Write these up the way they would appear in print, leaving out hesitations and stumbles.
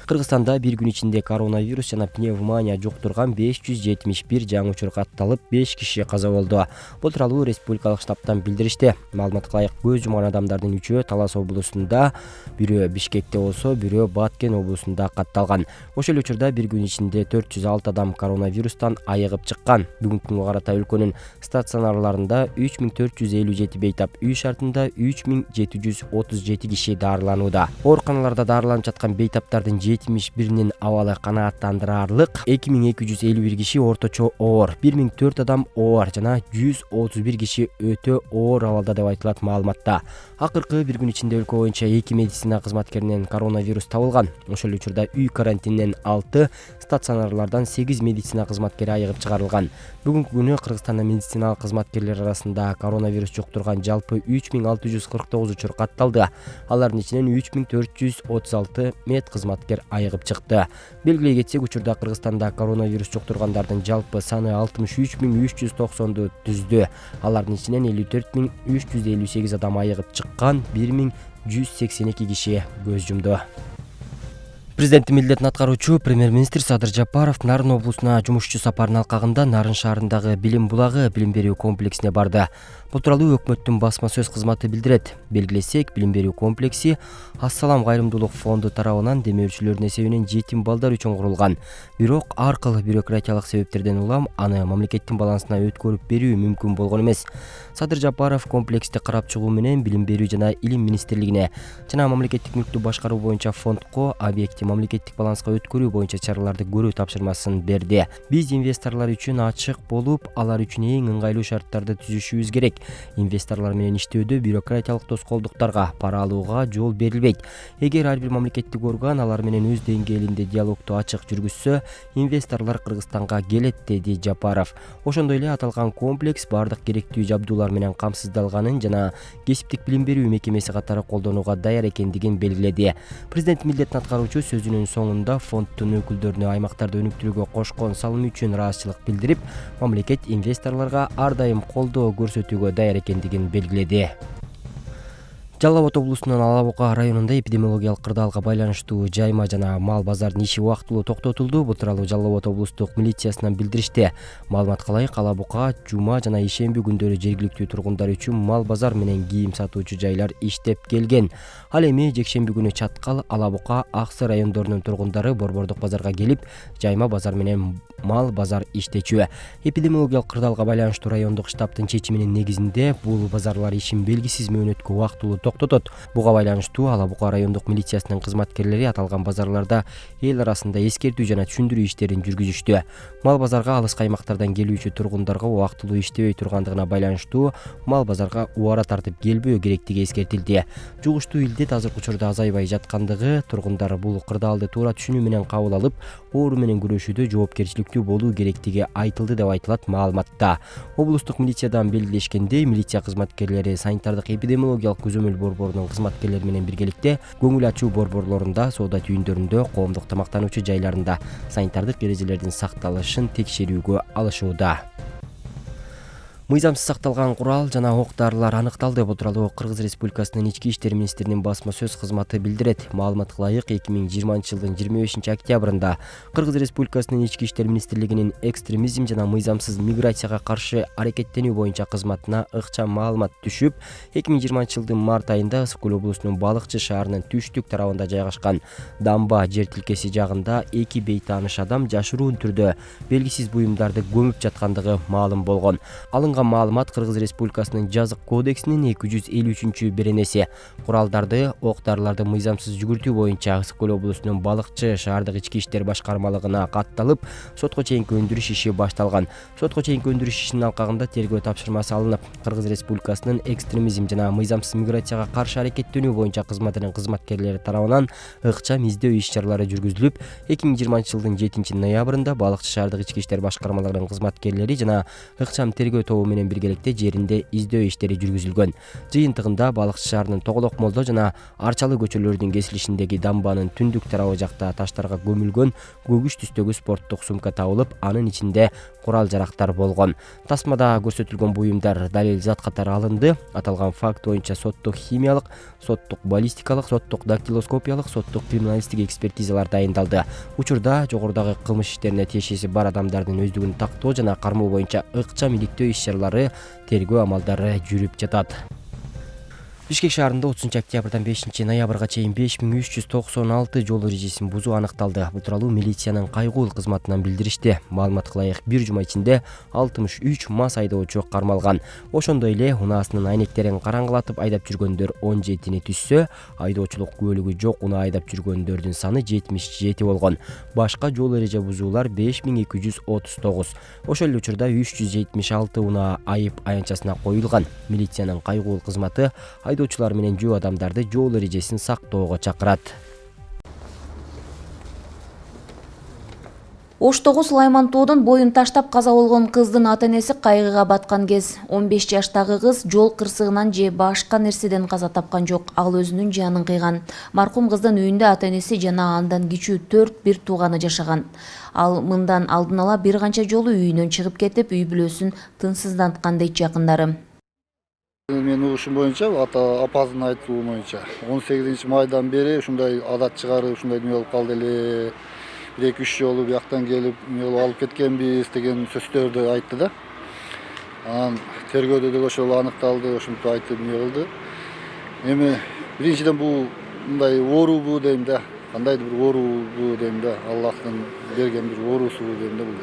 Кыргызстанда bir gün içinde коронавирус жана пневмония жуктурган 571 жаңы учур катталып, 5 киши каза болду. Бул тууралуу республикалык штабтан билдиришти. Маалыматка ылайык, көз жумган адамдардын 3-өө Талас облусунда, бирөө Бишкекте болсо, бирөө Баткен облусунда катталган. Ошол учурда bir gün içinde 406 адам коронавирустан айыгып чыккан. Бүгүнкү күнгө карата өлкөнүн стационарларында 3457 бейтап үй шартында 3737 киши дарыланууда. Ооруканаларда дарыланып жаткан бейтаптардын 71-нин абалы канааттандырарлык. 2251 киши орточо оор, 1004 адам оор жана 131 киши өтө оор абалда деп айтылат маалыматта. Акыркы bir gün içinde өлкө боюнча 2 медицина кызматкеринен коронавирус табылган. Ошол учурда үй карантининен 6, стационарлардан 8 медицина кызматкери айыгып чыгарылган. Бүгүнкү күнү Кыргызстанда медициналык кызматкерлер арасында коронавирус жуктурган жалпы 3649 учур катталды. Алардын ичинен 3436 мед кызматкер айыгып чыкты. Белгилей кетсек, учурда Кыргызстанда коронавирус жуктургандардын жалпы саны 63390ду түздү. Алардын ичинен 54358 адам айыгып чыккан, 1182 киши көз жумду. Президенттин милдетин аткаруучу премьер-министр Садыр Жапаров Нарын облусуна жумушчу сапарынын алкагында Нарын шаарындагы билим булагы билим берүү комплексине барды. Бул тууралуу өкмөттүн басма сөз кызматы билдирет. Белгилесек, билим берүү комплекси Ассалам кайрымдуулук фонду тарабынан демөөрчүлөрдүн эсебинен жетим балдар үчүн курулган. Бирок ар кыл бюрократиялык себептерден улам аны мамлекеттин балансына өткөрүп берүү мүмкүн болгон эмес. Садыр Жапаров комплексти карап чыгуу менен Билим берүү жана Илим министрлигине жана мамлекеттик мүлктү башкаруу боюнча фондко объекти мамлекеттик баланска өткөрүү боюнча чараларды көрүү тапшырмасын берди. Биз инвесторлор үчүн ачык болуп, алар үчүн эң ыңгайлуу шарттарды түзүшүбүз керек. Инвесторлор менен иштөөдө бюрократиялык тоскоолдуктарга, пара алууга жол берилбейт. Эгер ар бир мамлекеттик орган алар менен өз деңгээлинде диалогду ачык жүргүзсө, инвесторлор Кыргызстанга келет, деди Жапаров. Ошондой эле аталган комплекс бардык керектүү жабдуулар менен камсыздалганын жана кесиптик билим берүү мекемеси катары колдонууга даяр экендигин белгиледи. Президент милдетин аткаруучу сөзүнүн соңунда фонддун өкүлдөрүнө аймактарды өнүктүрүүгө кошкон салымы үчүн ыраазычылык билдирип, мамлекет инвесторлорго ар дайым колдоо көрсөтүүгө даяр экендигин белгиледи. Жалал Абад облусунун Ала Бука районунда эпидемиологиялык кырдаалга байланыштуу жайма жана мал базардын иши убактылуу токтотулду. Бул тууралуу Жалал Абад облустук милициясынан билдиришти. Маалыматка ылайык, Ала Бука жума жана ишемби күндөрү жергиликтүү тургундар үчүн мал базар менен кийим сатуучу жайлар иштеп келген. Ал эми жекшемби күнү Чаткал, Ала Бука, Аксы райондорунун тургундары борбордук базарга келип, жайма базар менен мал базар иштечү. Эпидемиологиялык кырдаалга байланыштуу райондук штабтын чечиминин негизинде бул базарлар ишин белгисиз мөөнөткө убактылуу токтотот. Буга байланыштуу Ала Бука райондук милициясынын кызматкерлери аталган базарларда эл арасында эскертүү жана түшүндүрүү иштерин жүргүзүштү. Мал базарга алыскы аймактардан келүүчү тургундарга убактылуу иштебей тургандыгына байланыштуу мал базарга убара тартып келбөө керектиги эскертилди. Жугуштуу илдет азыркы учурда азайбай жаткандыгы, тургундар бул кырдаалды туура түшүнүү менен кабыл алып, оору менен күрөшүүдө жоопкерчиликтүү болуу керектиги айтылды деп айтылат маалыматта. Облустук милициядан белгилешкендей, милиция кызматкерлери санитардык эпидемиологиялык көзөмөл борборунун кызматкерлери менен биргеликте көңүл ачуу борборлорунда, соода түйүндөрүндө, коомдук тамактануучу жайларында санитардык эрежелердин сакталышын текшерүүгө алышууда. Мыйзамсыз сакталган курал жана ок-дарылар аныкталды. Бул тууралуу Кыргыз Республикасынын Ички иштер министринин басма сөз кызматы билдирет. Маалыматка ылайык, 2020-жылдын 25-октябрында Кыргыз Республикасынын Ички иштер министрлигинин экстремизм жана мыйзамсыз миграцияга каршы аракеттенүү боюнча кызматына ыкчам маалымат түшүп, 2020-жылдын март айында Ысык-Көл облусунун Балыкчы шаарынын түштүк тарабында жайгашкан Дамба жер тилкеси жагында 2 бейтааныш адам жашыруун түрдө белгисиз буюмдарды көмүп жаткандыгы маалым болгон. Маалымат Кыргыз Республикасынын жазык кодексинин 253 беренеси куралдарды, ок-дарыларды мыйзамсыз жүгүртүү боюнча Ысык-Көл облусунун Балыкчы шаардык ички иштер башкармалыгына катталып, сотко чейинки өндүрүш иши башталган. Сотко чейинки өндүрүш ишинин алкагында тергөө тапшырмасы алынып, Кыргыз Республикасынын экстремизм жана мыйзамсыз миграцияга каршы аракеттенүү боюнча кызматынын кызматкерлери тарабынан ыкчам издөө иш-чаралары жүргүзүлүп, 2020-жылдын 7 ноябрында Балыкчы шаардык ички иштер башкармалыгынын кызматкерлери жана ыкчам тергөө тобу тобу менен биргеликте жеринде издөө иштери жүргүзүлгөн. Жыйынтыгында Балыкчы шаарынын Тоголок Молдо жана Арчалы көчөлөрүнүн кесилишиндеги дамбанын түндүк тарабы жакта таштарга көмүлгөн көгүч түстөгү спорттук сумка табылып, анын ичинде курал жарактар болгон. Тасмада көрсөтүлгөн буюмдар далил зат катары алынды. Аталган факт боюнча соттук химиялык, соттук баллистикалык, соттук дактилоскопиялык, соттук криминалисттик экспертизалар дайындалды. Учурда жогорудагы кылмыш иштерине тиешеси бар адамдардын өздүгүн тактоо жана кармоо боюнча ыкчам иликтөө иш-чаралары, тергөө амалдары жүрүп жатат. Бишкек шаарында 30 октябрдан 5 ноябрга чейин 5396 жол эрежесин бузуу аныкталды. Бул тууралуу милициянын кайгуул кызматынан билдиришти. Маалыматка ылайык бир жума ичинде 63 мас айдоочу кармалган. Ошондой эле унаасынын айнектерин караңгылатып айдап жүргөндөр 17 түшсө, айдоочулук күбөлүгү жок унаа айдап жүргөндөрдүн саны 77 болгон. Башка жол эреже бузуулар 5239. Ошол эле учурда 376 унаа айып аянтчасына коюлган. Милициянын кайгуул кызматы айдоочулар менен жөө адамдарды жол эрежесин сактоого чакырат. Оштогу Сулайман тоодон боюн таштап каза болгон кыздын ата-энеси кайгыга баткан кез. 15 жаштагы кыз жол кырсыгынан же башка нерседен каза тапкан жок. Ал өзүнүн жанын кыйган. Маркум кыздын үйүндө ата-энеси жана андан кичүү 4 бир тууганы жашаган. Ал мындан алдын ала бир канча жолу үйүнөн чыгып кетип, үй бүлөсүн тынчсызданткан дейт жакындары. Мен угушум боюнча, апасынын айтуу боюнча 18 майдан бери ушундай адат чыгарып, ушундай эмне болуп калды эле. 1-2 жолу бияктан келип, эмне алып кеткенбиз деген сөздөрдү айтты да. Анан тергөөдө деле ошол аныкталды, ошентип айтып эмне кылды. Эми биринчиден бул мындай оорубу дейм да. Кандайдыр бир оорубу дейм да. Аллахтын берген бир оорусубу дейм да бул.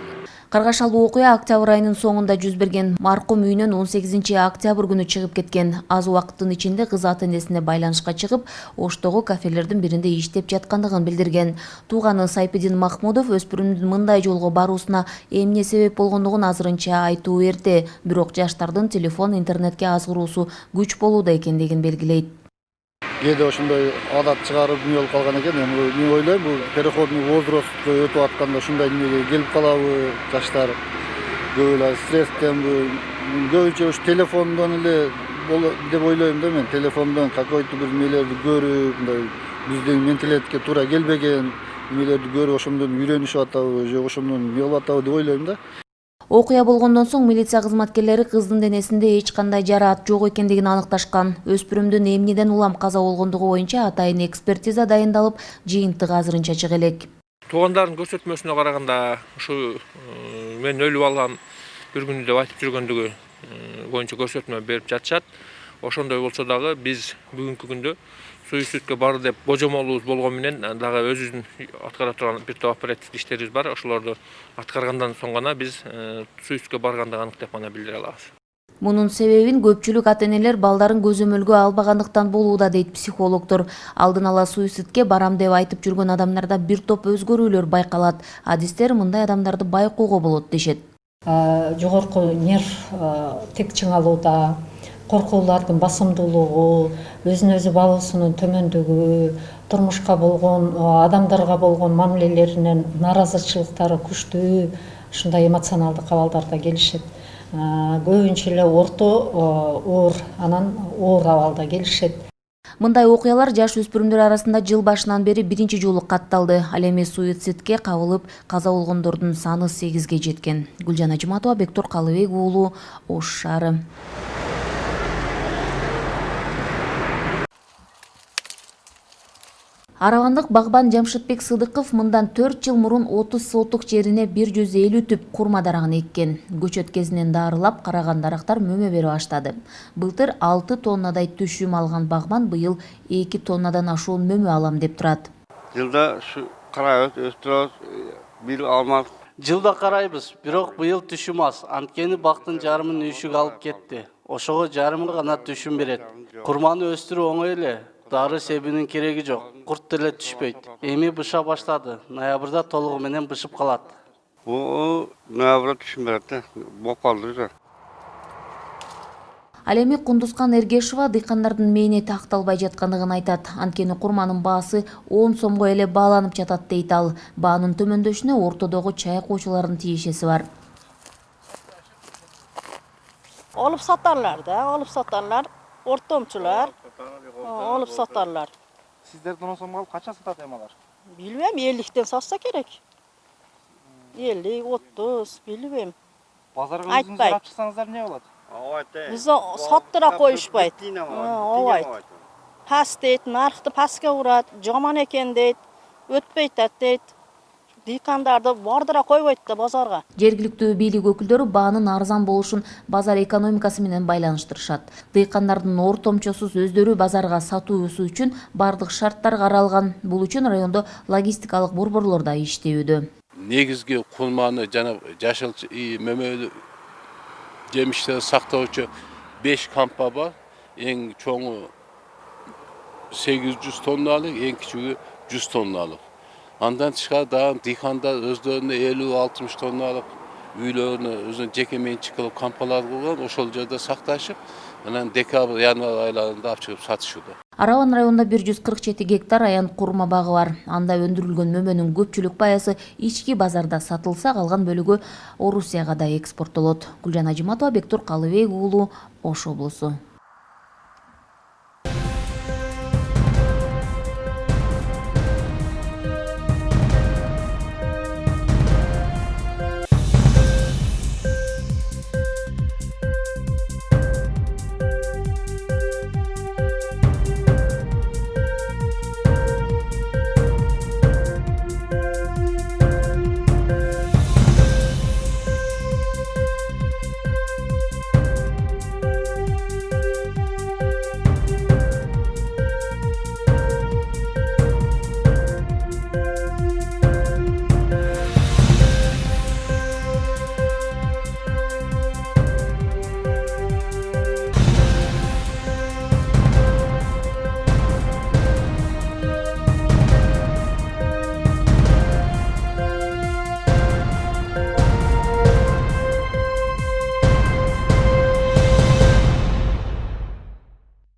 Каргашалуу окуя октябрь айынын соңунда жүз берген. Маркум үйүнөн 18 октябрь күнү чыгып кеткен. Аз убакыттын ичинде кыз ата-энесине байланышка чыгып, Оштогу кафелердин биринде иштеп жаткандыгын билдирген. Тууганы Сайпидин Махмудов өспүрүмдүн мындай жолго баруусуна эмне себеп болгондугун азырынча айтуу эрте, бирок жаштардын телефон, интернетке азгыруусу күч болууда экендигин белгилейт. Кээде ошондой адат чыгарып эмне болуп калган экен. Эми мен ойлойм, бул переходный возрастка өтүп атканда ушундай эмнеге келип калабы жаштар. Көп эле стресстен көбүнчө ушу телефондон эле деп ойлойм да мен. Телефондон какой-то бир эмнелерди көрүп, мындай биздин менталитетке туура келбеген эмнелерди көрүп, ошондон үйрөнүшүп атабы, же ошондон эмне кылып атабы деп ойлойм да. Окуя болгондон соң милиция кызматкерлери кыздын денесинде эч кандай жараат жок экендигин аныкташкан. Өспүрүмдүн эмнеден улам каза болгондугу боюнча атайын экспертиза дайындалып, жыйынтыгы азырынча чыга элек. Туугандардын көрсөтмөсүнө караганда, ушу мен өлүп алган бир күнү деп айтып жүргөндүгү боюнча көрсөтмө берип жатышат. Ошондой болсо дагы биз бүгүнкү күндө суицидке бар деп божомолубуз болгон менен дагы өзүбүздүн аткара турган бир топ оперативдик иштерибиз бар. Ошолорду аткаргандан соң гана биз суицидке баргандыгын аныктап гана билдире алабыз. Мунун себебин көпчүлүк ата-энелер балдарын көзөмөлгө албагандыктан болууда дейт психологдор. Алдын ала суицидке барам деп айтып жүргөн адамдарда бир топ өзгөрүүлөр байкалат. Адистер мындай адамдарды байкоого болот дешет. Жогорку нерв тек чыңалууда, коркуулардын басымдуулугу, өзүн өзү баалоосунун төмөндүгү, турмушка болгон, адамдарга болгон мамилелеринен нааразычылыктары күчтүү, ушундай эмоционалдык абалдарда келишет. Көбүнчө эле орто оор, анан оор абалда келишет. Мындай окуялар жаш өспүрүмдөр арасында жыл башынан бери биринчи жолу катталды. Ал эми суицидке кабылып каза болгондордун саны 8ге жеткен. Гүлжан Ажыматова, Бектур Калыбек уулу, Ош шаары. Арабандык багбан Жамшытбек Сыдыков мындан 4 жыл мурун 30 сотук жерине 150 түп курма дарагын эккен. Көчөт кезинен дарылап караган дарактар мөмө бере баштады. Былтыр 6 тоннадай түшүм алган багбан быйыл 2 тоннадан ашуун мөмө алам деп турат. Жылда şu карайбыз, өстүрөбүз, бир алмак. Жылда карайбыз, бирок быйыл түшүм аз. Анткени бактын жарымын үйшүк алып кетти. Ошого жарымы гана түшүм берет. Курманы өстүрүү оңой эле. Дары себинин кереги жок. Курт деле түшпөйт. Эми быша баштады. Ноябрда толугу менен бышып калат. Бул ноябрда түшүм берет, болуп калды. Ал эми Кундускан Эргешова дыйкандардын мээнети акталбай жаткандыгын айтат. Анткени курманын баасы 10 сомго эле бааланып жатат дейт ал. Баанын төмөндөшүнө ортодогу чай коочулардын тиешеси бар. Olup satarlar da, olup satarlar. Ortomçular olup satarlar. Sizlerden o zaman kaça satat emalar? Bilmem 50'den satsa gerek. 50, 30 bilmem. Pazarga Aytpayt. özünüz arap çıksanızlar ne oladı? Biz sattıra koyuşpayt. Ovayt. Pas deyt, narxты paska urat, jaman eken deyt, ötpeyt deyt. Dikandарды бардыра койбойт да базарга. Жергиликтүү бийлик өкүлдөрү баанын арзан болушун базар экономикасы менен байланыштырышат. Дыйкандардын ортомчосуз өздөрү базарга сатуусу үчүн бардык шарттар каралган. Бул үчүн райондо логистикалык борборлор да иштебүүдө. Негизги кулманы жана жашыл мөмөлүү жемиштерди сактоочу 5 кампа бар. Эң чоңу 800 тонналык, эң кичиги 100 тонналык. Andan çıkar dağın dikanda özlerine 50-60 tonnalık üylerini özün cekemeyin çıkılıp kampalar kurulan o şolcada saktaşıp dekabr yanvar aylarında çıkıp satışıyordu. Араван районунда 147 гектар аян курма багы бар. Анда өндүрүлгөн мөмөнүн көпчүлүк баясы ички базарда сатылса, калган бөлүгү Орусияга да экспорттолот. Гүлжан Ажиматова, Бектур Калыбек уулу, Ош облусу.